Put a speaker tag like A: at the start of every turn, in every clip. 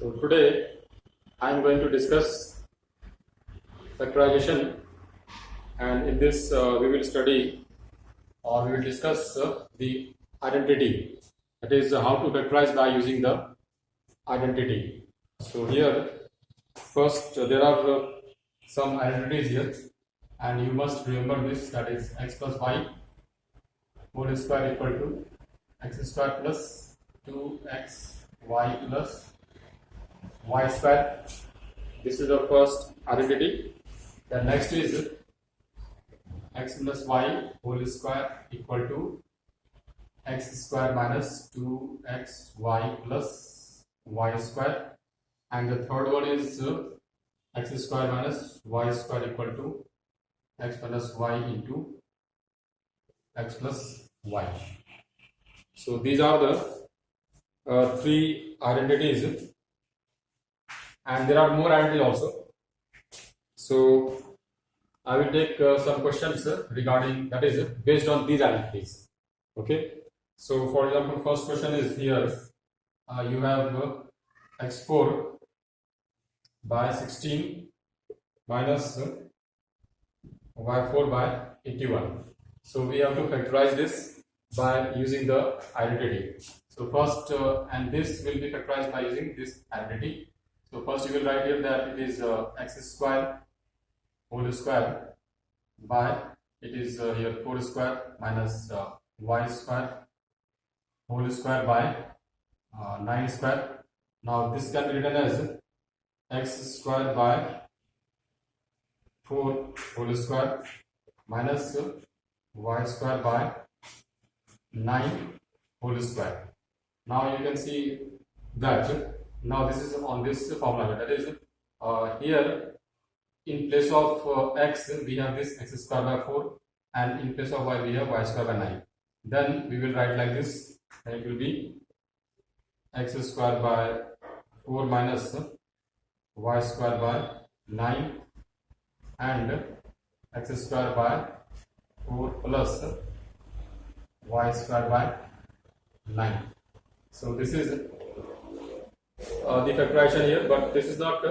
A: So today I am going to discuss factorization, and in this we will study or we will discuss the identity, that is how to factorize by using the identity. So here first there are some identities here, and you must remember this, that is x plus y whole square equal to x square plus 2xy plus y square. This is the first identity. The next is x plus y whole square equal to x square minus 2xy plus y square, and the third one is x square minus y square equal to x plus y into x plus y. So these are the three identities, and there are more identities also. So I will take some questions regarding, that is based on these identities. Okay. So for example, first question is here. You have x4 by 16 minus y4 by 81. So we have to factorize this by using the identity. So first, and this will be factorized by using this identity. So first you will write here that it is x square whole square by, it is here 4 square minus y square whole square by 9 square. Now this can be written as x square by 4 whole square minus y square by 9 whole square. Now you can see that now this is on this formula, that is here in place of x we have this x square by 4, and in place of y we have y square by 9. Then we will write like this, and it will be x square by 4 minus y square by 9 and x square by 4 plus y square by 9. So this is the factorization here, but this is not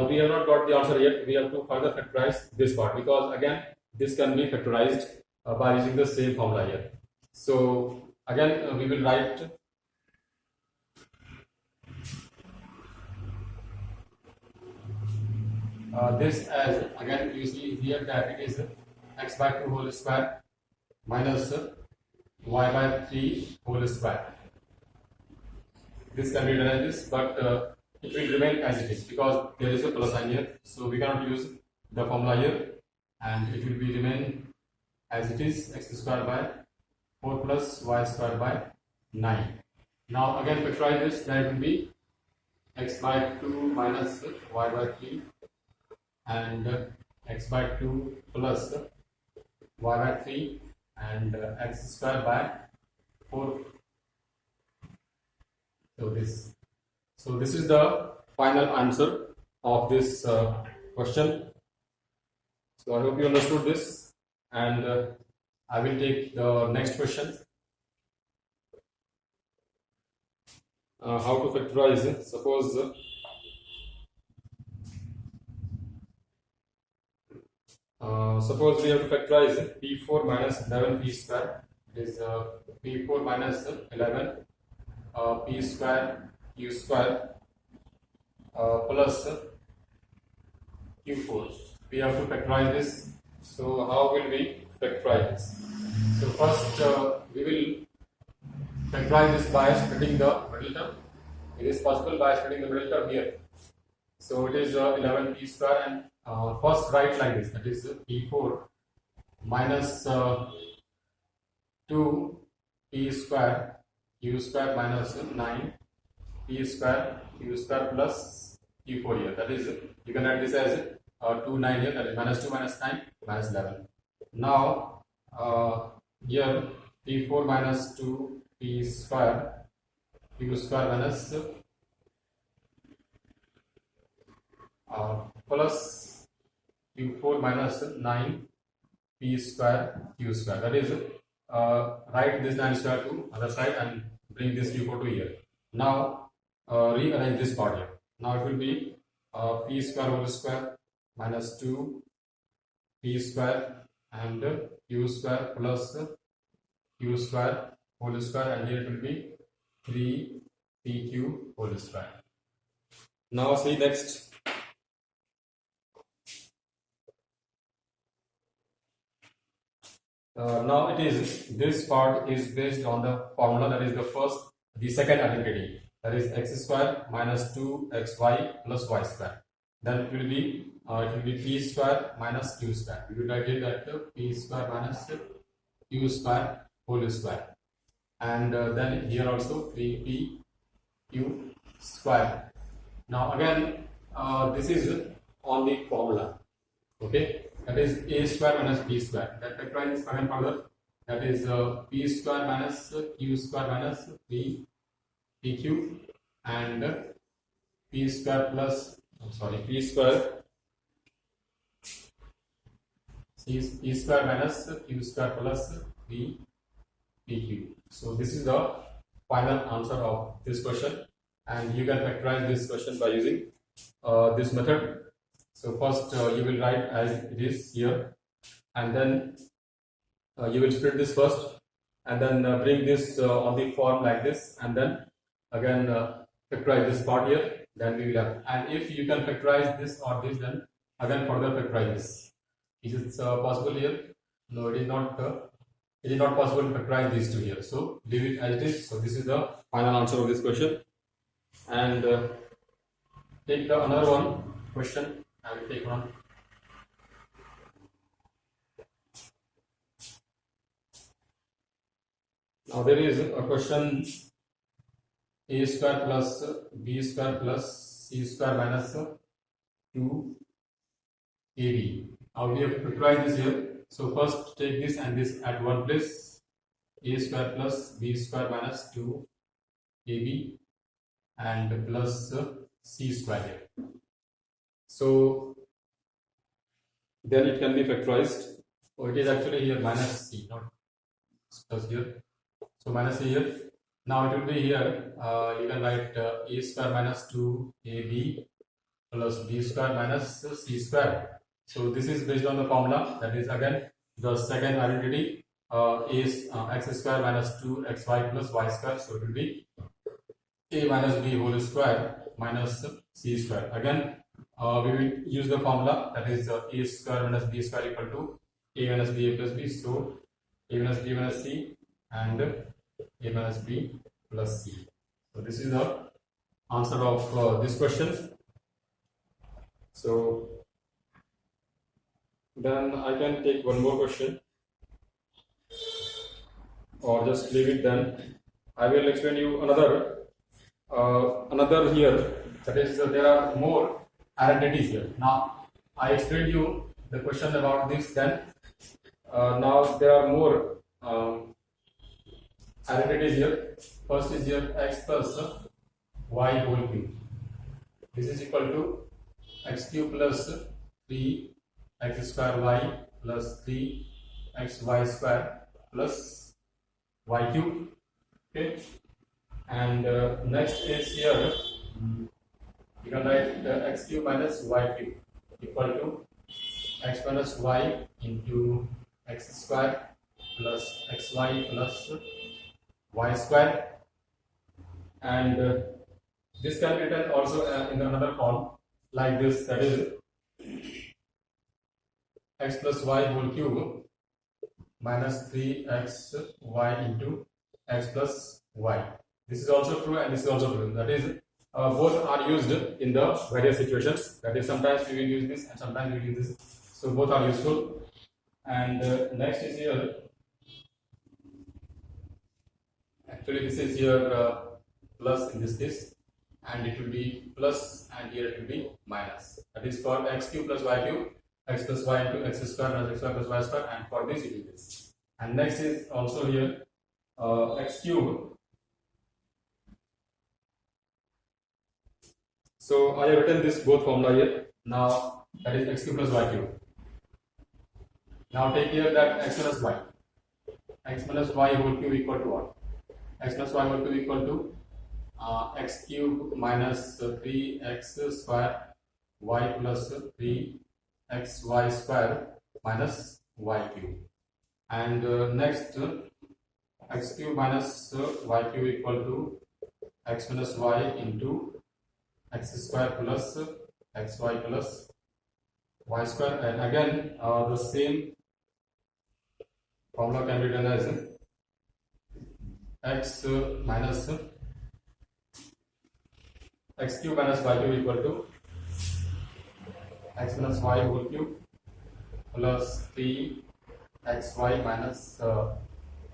A: we have not got the answer yet. We have to further factorize this part, because again this can be factorized by using the same formula here. So again we will write this as, again you see here that it is x by 2 whole square minus y by 3 whole square. This can be written as this, but it will remain as it is because there is a plus sign here. So we cannot use the formula here, and it will be remain as it is, x square by 4 plus y square by 9. Now again factorize this, then it will be x by 2 minus y by 3 and x by 2 plus y by 3 and x square by 4. So this is the final answer of this question. So I hope you understood this, and I will take the next question. How to factorize? Suppose suppose we have to factorize p4 minus 11p square. It is p4 minus 11 p square q square plus q4. We have to factorize this. So how will we factorize this? So first we will factorize this by splitting the middle term. It is possible by splitting the middle term here. So it is 11p square, and first write like this, that is p4 minus 2p square q square minus 9 p square q square plus q4 here. That is, you can write this as 2 9 here, that is minus 2 minus 9 minus 11. Now here p4 minus 2 p square q square minus plus q4 minus 9 p square q square. That is, write this 9 square to other side and bring this q4 to here. Now rearrange this part here. Now it will be p square whole square minus 2 p square and q square plus q square whole square, and here it will be 3 pq whole square. Now see next. Now it is, this part is based on the formula, that is the second identity, that is x square minus 2xy plus y square. Then it will be p square minus q square. We will write it that p square minus q square whole square, and then here also 3pq square. Now again this is on the formula, okay, that is a square minus b square. That factorize is again further, that is p square minus q square minus 3pq and p square plus, p square p square minus q square plus 3pq. So this is the final answer of this question, and you can factorize this question by using this method. So first you will write as it is here, and then you will split this first, and then bring this on the form like this, and then again factorize this part here. Then we will have, and if you can factorize this or this, then again further factorize this. Is it possible here? No, it is not. It is not possible to factorize these two here. So leave it as it is. So this is the final answer of this question, and take the another one question. I will take one. Now there is a question: a square plus b square plus c square minus 2ab. Now we have to factorize this here. So first take this and this at one place: a square plus b square minus 2ab and plus c square here. So then it can be factorized. Oh, it is actually here minus c, not plus here. So minus c here. Now it will be here. You can write a square minus 2ab plus b square minus c square. So this is based on the formula, that is again the second identity, is x square minus 2xy plus y square. So it will be a minus b whole square minus c square. Again we will use the formula, that is a square minus b square equal to a minus b plus b. So a minus b minus c and a minus b plus c. So this is the answer of this question. So then I can take one more question, or just leave it. Then I will explain you another here, that is there are more identities here. Now I explained you the question about this, then now there are more identities here. First is here x plus y whole cube. This is equal to x cube plus 3 x square y plus 3 xy square plus y cube. Okay, and next is here you can write x cube minus y cube equal to x minus y into x square plus xy plus y square, and this can be written also in another form like this, that is x plus y whole cube minus 3xy into x plus y. This is also true and this is also true, that is both are used in the various situations, that is sometimes we will use this and sometimes we will use this, so both are useful. And next is here, actually this is here plus in this case, and it will be plus, and here it will be minus, that is for x cube plus y cube, x plus y into x square plus x square plus y square, and for this it is this. And next is also here x cube. So I have written this both formula here. Now that is x cube plus y cube. Now take here that x minus y whole cube equal to what? X plus y whole cube equal to x cube minus 3x square y plus 3xy square minus y cube. And next, x cube minus y cube equal to x minus y into x square plus xy plus y square. And again the same formula can be written as x minus x cube minus y cube equal to x minus y whole cube plus 3xy minus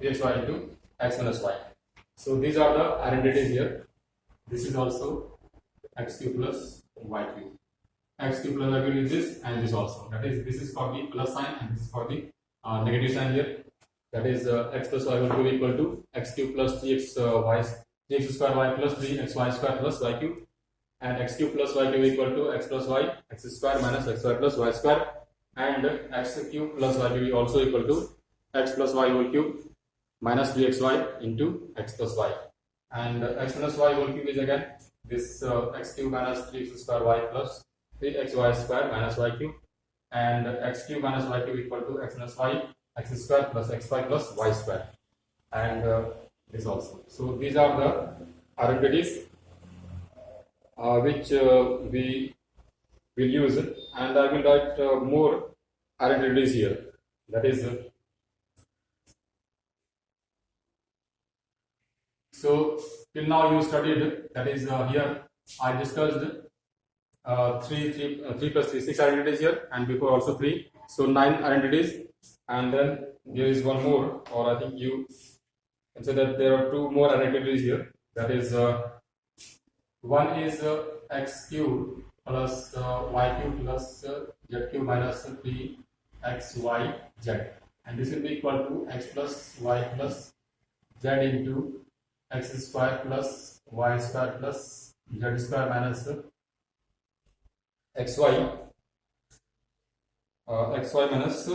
A: 3xy into x minus y. So these are the identities here. This is also x cube plus y cube. X cube plus y cube is this, and this also. That is, this is for the plus sign and this is for the negative sign here. That is x plus y whole cube equal to x cube plus 3x square y plus 3xy square plus y cube, and x cube plus y cube equal to x plus y x square minus xy plus y square, and x cube plus y cube also equal to x plus y whole cube minus 3xy into x plus y, and x minus y whole cube is again this x cube minus 3x square y plus 3xy square minus y cube, and x cube minus y cube equal to x minus y x square plus xy plus y square, and this also. So these are the identities which we will use, and I will write more identities here. That is, so till now you studied, that is here I discussed 3 plus 3, 6 identities here, and before also 3, so 9 identities, and then there is one more, or I think you can say that there are 2 more identities here. That is, one is x cube plus y cube plus z cube minus 3xy z, and this will be equal to x plus y plus z into x square plus y square plus z square minus xy minus yz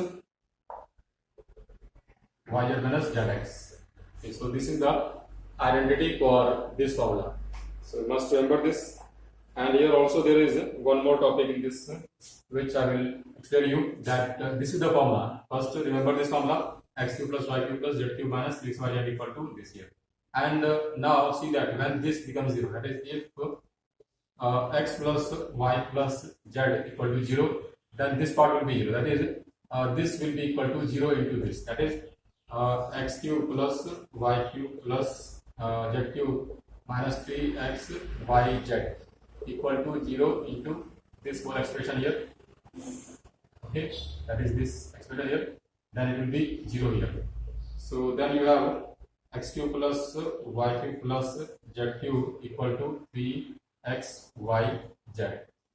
A: minus zx. Okay, so this is the identity for this formula. So you must remember this. And here also there is one more topic in this which I will explain you, that this is the formula. First remember this formula, x cube plus y cube plus z cube minus 3xy equal to this here. And now see that when this becomes 0, that is if x plus y plus z equal to 0, then this part will be 0. That is, this will be equal to 0 into this. That is, x cube plus y cube plus z cube minus 3xyz equal to 0 into this whole expression here. Okay, that is this expression here. Then it will be 0 here. So then you have x cube plus y cube plus z cube equal to 3xyz.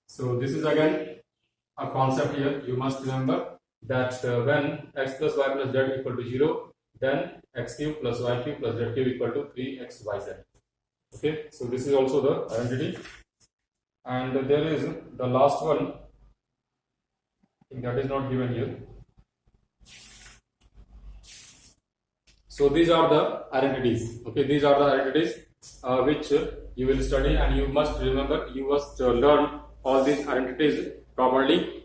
A: So this is again a concept here. You must remember that when x plus y plus z equal to 0, then x cube plus y cube plus z cube equal to 3xyz. Okay, so this is also the identity, and there is the last one. I think that is not given here. So these are the identities. Okay, these are the identities which you will study, and you must remember, you must learn all these identities properly,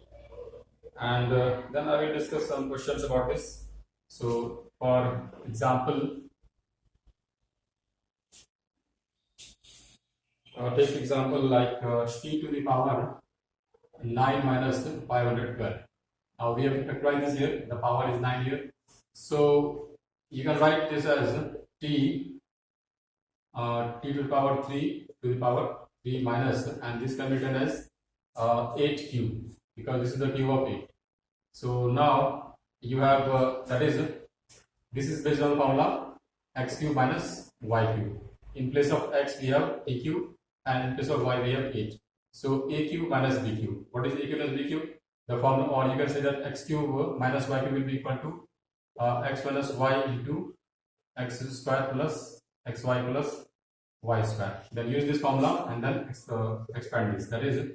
A: and then I will discuss some questions about this. So for example, take example like t to the power 9 minus 512. Now we have factorized this here, the power is 9 here. So you can write this as t to the power 3 to the power 3 minus, and this can be written as 8 cube, because this is the cube of 8. So now you have that is, this is based on the formula x cube minus y cube. In place of x we have a cube, and in place of y we have 8. So a cube minus b cube. What is a cube minus b cube? The formula, or you can say that x cube minus y cube will be equal to x minus y into x square plus xy plus y square. Then use this formula and then expand this. That is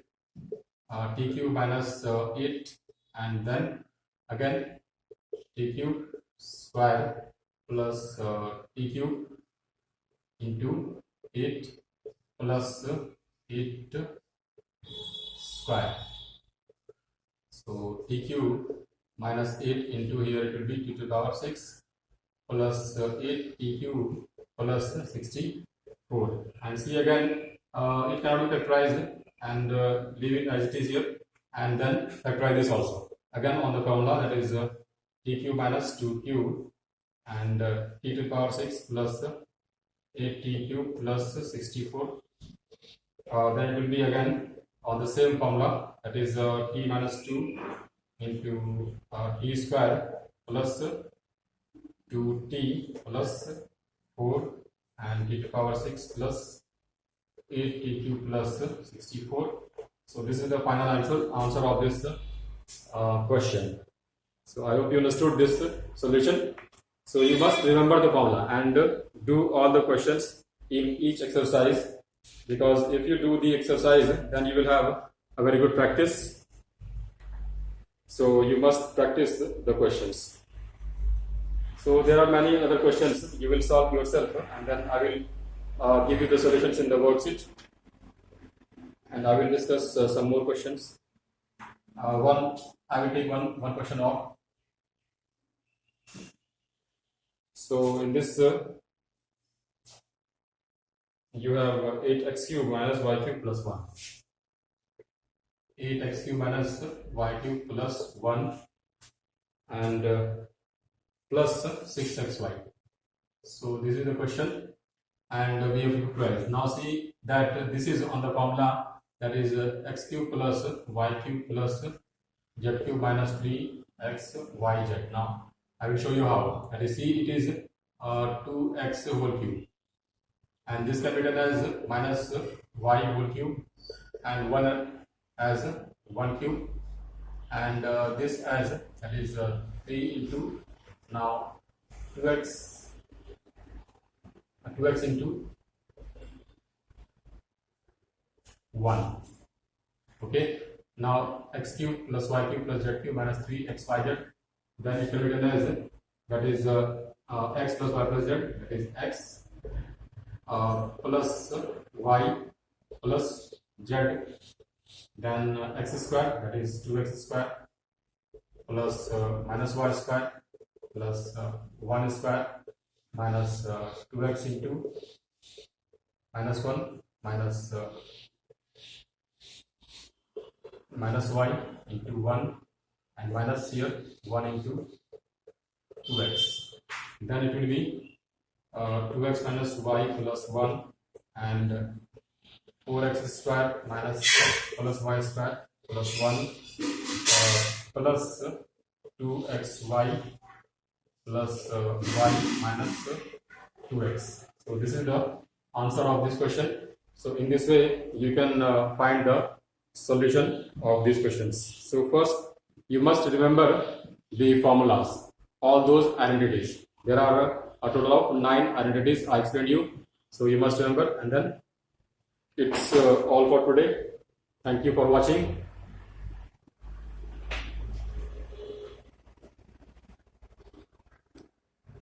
A: t cube minus 8, and then again t cube square plus t cube into 8 plus 8 square. So t cube minus 8 into here it will be t to the power 6 plus 8 t cube plus 64. And see again, it cannot be factorized, and leave it as it is here, and then factorize this also. Again on the formula, that is t cube minus 2 cube and t to the power 6 plus 8t cube plus 64. Then it will be again on the same formula, that is t minus 2 into t square plus 2t plus 4 and t to the power 6 plus 8t cube plus 64. So this is the final answer of this question. So I hope you understood this solution. So you must remember the formula and do all the questions in each exercise, because if you do the exercise, then you will have a very good practice. So you must practice the questions. So there are many other questions you will solve yourself, and then I will give you the solutions in the worksheet, and I will discuss some more questions. I will take one question off. So in this you have 8x cube minus y cube plus 1. 8x cube minus y cube plus 1 and plus 6xy. So this is the question, and we have to factorize. Now see that this is on the formula, that is x cube plus y cube plus z cube minus 3xyz. Now I will show you how. That is, see, it is 2x whole cube, and this can be written as minus y whole cube, and 1 as 1 cube, and this as, that is 3 into now 2x into 1. Okay, now x cube plus y cube plus z cube minus 3xyz, then it can be written as, that is x plus y plus z, that is x plus y plus z, then x square, that is 2x square plus minus y square plus 1 square minus 2x into minus 1 minus minus y into 1 and minus here 1 into 2x. Then it will be 2x minus y plus 1 and 4x square minus plus y square plus 1 plus 2xy plus y minus 2x. So this is the answer of this question. So in this way you can find the solution of these questions. So first you must remember the formulas, all those identities. There are a total of 9 identities I explained you. So you must remember, and then it's all for today. Thank you for watching.